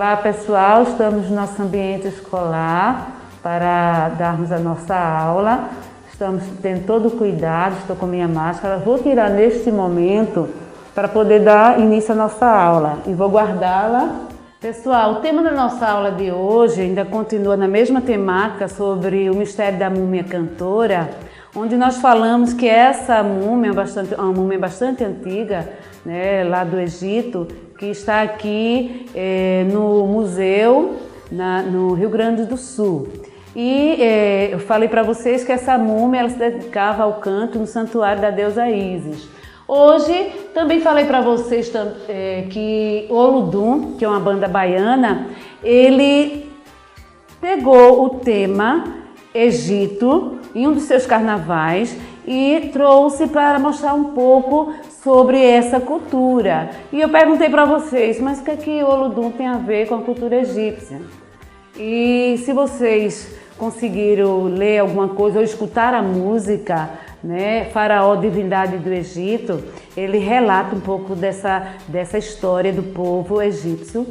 Olá pessoal, estamos no nosso ambiente escolar para darmos a nossa aula. Estamos tendo todo o cuidado, estou com minha máscara. Vou tirar neste momento para poder dar início à nossa aula e vou guardá-la. Pessoal, o tema da nossa aula de hoje ainda continua na mesma temática sobre o mistério da múmia cantora, onde nós falamos que essa múmia é uma múmia bastante antiga, né, lá do Egito, que está aqui no museu no Rio Grande do Sul. E eu falei para vocês que essa múmia ela se dedicava ao canto no santuário da deusa Ísis. Hoje também falei para vocês que o Olodum, que é uma banda baiana, ele pegou o tema Egito em um dos seus carnavais e trouxe para mostrar um pouco sobre essa cultura. E eu perguntei para vocês, mas o que o Olodum tem a ver com a cultura egípcia? E se vocês conseguiram ler alguma coisa ou escutar a música, né, Faraó, divindade do Egito, ele relata um pouco dessa história do povo egípcio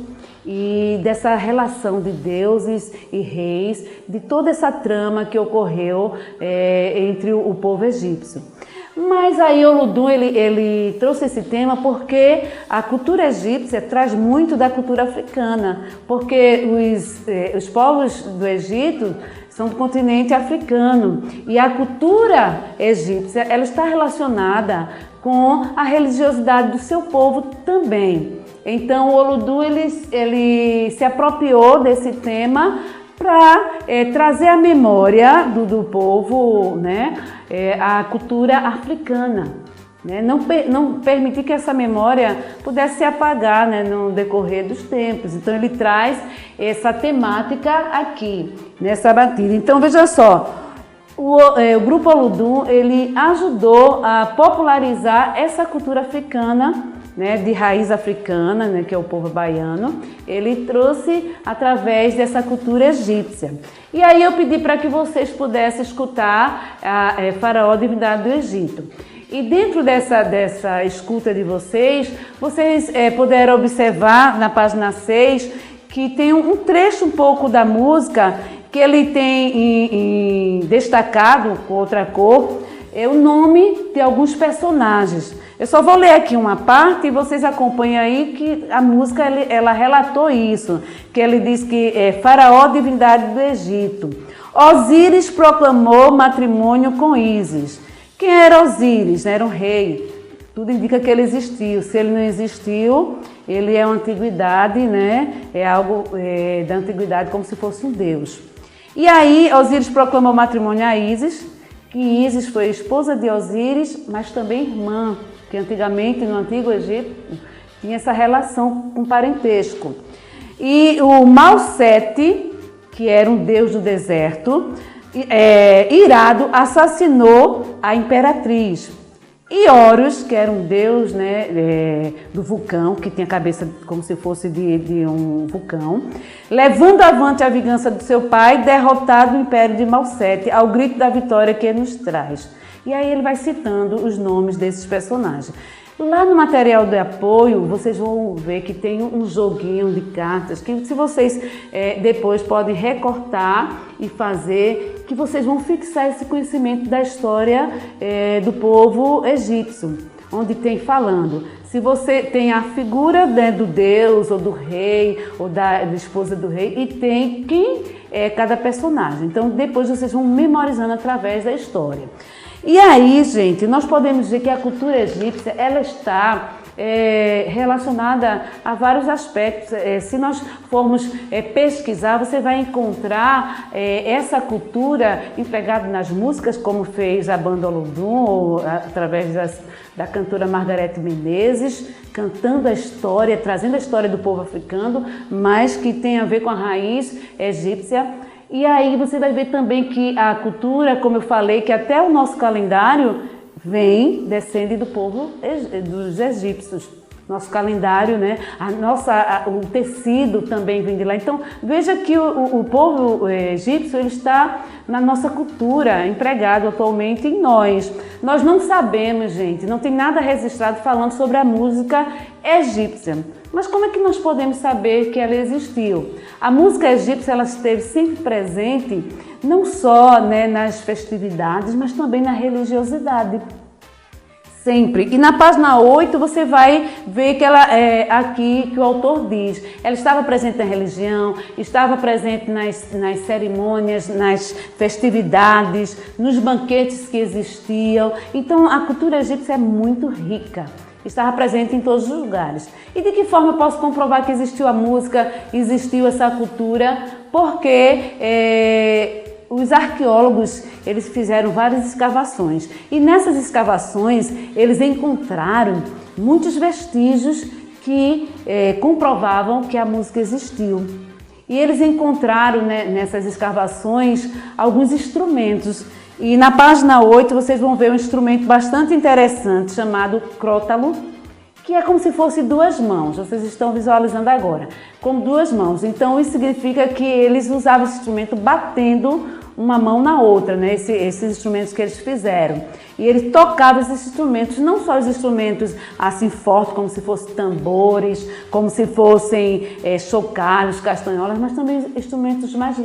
e dessa relação de deuses e reis, de toda essa trama que ocorreu entre o povo egípcio. Mas aí Olodum ele trouxe esse tema porque a cultura egípcia traz muito da cultura africana, porque os povos do Egito são do continente africano e a cultura egípcia ela está relacionada com a religiosidade do seu povo também. Então o Olodum ele se apropriou desse tema para trazer à memória do povo, né, a cultura africana, né, não permitir que essa memória pudesse se apagar, né, no decorrer dos tempos. Então ele traz essa temática aqui, nessa batida. Então veja só, o grupo Olodum ele ajudou a popularizar essa cultura africana, né, de raiz africana, né, que é o povo baiano. Ele trouxe através dessa cultura egípcia. E aí eu pedi para que vocês pudessem escutar a Faraó, divindade do Egito. E dentro dessa escuta de vocês puderam observar na página 6 que tem um trecho um pouco da música que ele tem destacado com outra cor, o nome de alguns personagens. Eu só vou ler aqui uma parte e vocês acompanham aí que a música ela relatou isso, que ele diz que Faraó, divindade do Egito. Osíris proclamou matrimônio com Ísis. Quem era Osíris? Era um rei. Tudo indica que ele existiu. Se ele não existiu, ele é uma antiguidade, né? É algo da antiguidade como se fosse um deus. E aí Osíris proclamou matrimônio a Ísis, que Ísis foi esposa de Osíris, mas também irmã, que antigamente no Antigo Egito tinha essa relação com parentesco. E o Malsete, que era um deus do deserto, irado, assassinou a imperatriz. E Horus, que era um deus, né, do vulcão, que tinha a cabeça como se fosse de um vulcão, levando avante a vingança do seu pai, derrotado o império de Malsete, ao grito da vitória que ele nos traz. E aí ele vai citando os nomes desses personagens. Lá no material de apoio, vocês vão ver que tem um joguinho de cartas, que se vocês depois podem recortar e fazer, que vocês vão fixar esse conhecimento da história do povo egípcio, onde tem falando. Se você tem a figura, né, do deus, ou do rei, ou da esposa do rei, e tem quem é cada personagem. Então depois vocês vão memorizando através da história. E aí, gente, nós podemos dizer que a cultura egípcia ela está relacionada a vários aspectos. Se nós formos pesquisar, você vai encontrar essa cultura empregada nas músicas, como fez a banda Olodum, ou através da cantora Margareth Menezes, cantando a história, trazendo a história do povo africano, mas que tem a ver com a raiz egípcia. E aí você vai ver também que a cultura, como eu falei, que até o nosso calendário descende do povo dos egípcios. Nosso calendário, né? O tecido também vem de lá. Então, veja que o povo egípcio ele está na nossa cultura, empregado atualmente em nós. Nós não sabemos, gente, não tem nada registrado falando sobre a música egípcia. Mas como é que nós podemos saber que ela existiu? A música egípcia ela esteve sempre presente, não só, né, nas festividades, mas também na religiosidade. Sempre. E na página 8 você vai ver que ela aqui que o autor diz, ela estava presente na religião, estava presente nas cerimônias, nas festividades, nos banquetes que existiam. Então a cultura egípcia é muito rica. Estava presente em todos os lugares. E de que forma eu posso comprovar que existiu a música, existiu essa cultura? Porque os arqueólogos, eles fizeram várias escavações e nessas escavações eles encontraram muitos vestígios que comprovavam que a música existiu. E eles encontraram, né, nessas escavações alguns instrumentos. E na página 8 vocês vão ver um instrumento bastante interessante chamado crótalo, que é como se fosse duas mãos, vocês estão visualizando agora, como duas mãos. Então isso significa que eles usavam esse instrumento batendo uma mão na outra, né? Esses instrumentos que eles fizeram. E eles tocavam esses instrumentos, não só os instrumentos assim fortes, como se fossem tambores, como se fossem chocalhos, castanholas, mas também instrumentos mais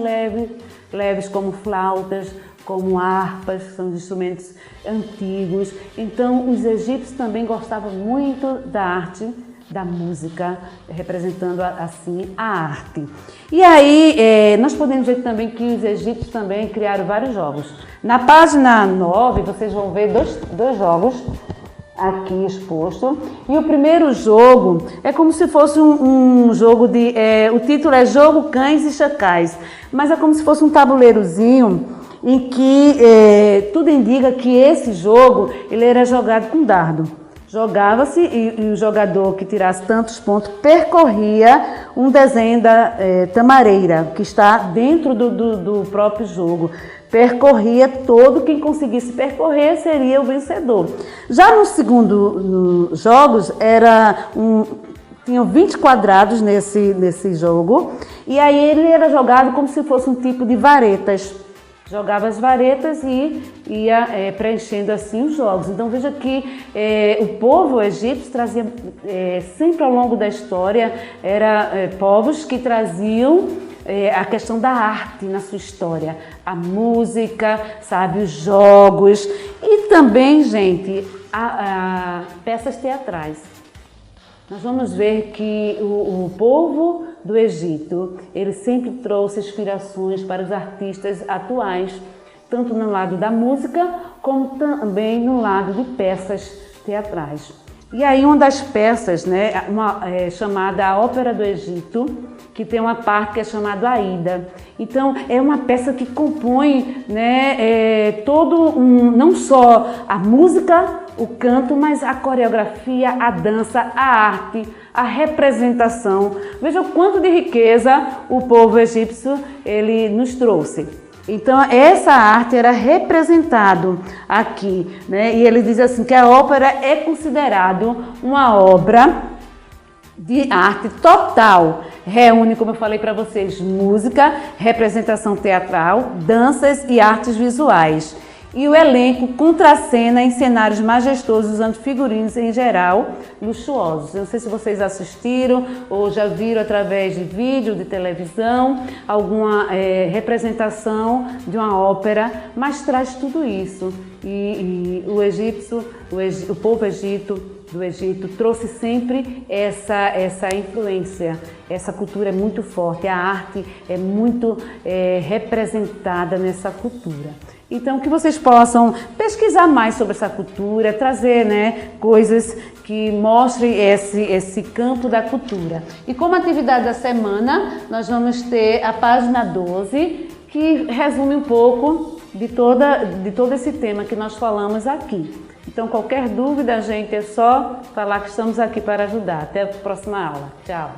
leves como flautas, como harpas, que são instrumentos antigos. Então, os egípcios também gostavam muito da arte, da música, representando assim a arte. E aí, nós podemos ver também que os egípcios também criaram vários jogos. Na página 9, vocês vão ver dois jogos aqui exposto. E o primeiro jogo é como se fosse um jogo de... o título é Jogo Cães e Chacais, mas é como se fosse um tabuleirozinho em que tudo indica que esse jogo ele era jogado com dardo. Jogava-se e o jogador que tirasse tantos pontos percorria um desenho da tamareira, que está dentro do próprio jogo. Percorria todo, quem conseguisse percorrer seria o vencedor. Já no segundo jogos, tinham 20 quadrados nesse jogo, e aí ele era jogado como se fosse um tipo de varetas. Jogava as varetas e ia preenchendo assim os jogos. Então veja que o povo egípcio trazia, sempre ao longo da história, povos que traziam a questão da arte na sua história. A música, sabe, os jogos e também, gente, peças teatrais. Nós vamos ver que o povo do Egito, ele sempre trouxe inspirações para os artistas atuais, tanto no lado da música, como também no lado de peças teatrais. E aí uma das peças, né, chamada a Ópera do Egito, que tem uma parte que é chamada Aida. Então é uma peça que compõe, né, não só a música, o canto, mas a coreografia, a dança, a arte, a representação. Veja o quanto de riqueza o povo egípcio ele nos trouxe. Então essa arte era representado aqui, né? E ele diz assim que a ópera é considerado uma obra de arte total. Reúne, como eu falei para vocês, música, representação teatral, danças e artes visuais. E o elenco contracena em cenários majestosos, usando figurinos em geral luxuosos. Eu não sei se vocês assistiram ou já viram através de vídeo, de televisão, alguma representação de uma ópera, mas traz tudo isso. E o povo do Egito trouxe sempre essa influência. Essa cultura é muito forte, a arte é muito representada nessa cultura. Então, que vocês possam pesquisar mais sobre essa cultura, trazer, né, coisas que mostrem esse campo da cultura. E como atividade da semana, nós vamos ter a página 12, que resume um pouco de todo esse tema que nós falamos aqui. Então, qualquer dúvida, gente, é só falar que estamos aqui para ajudar. Até a próxima aula. Tchau!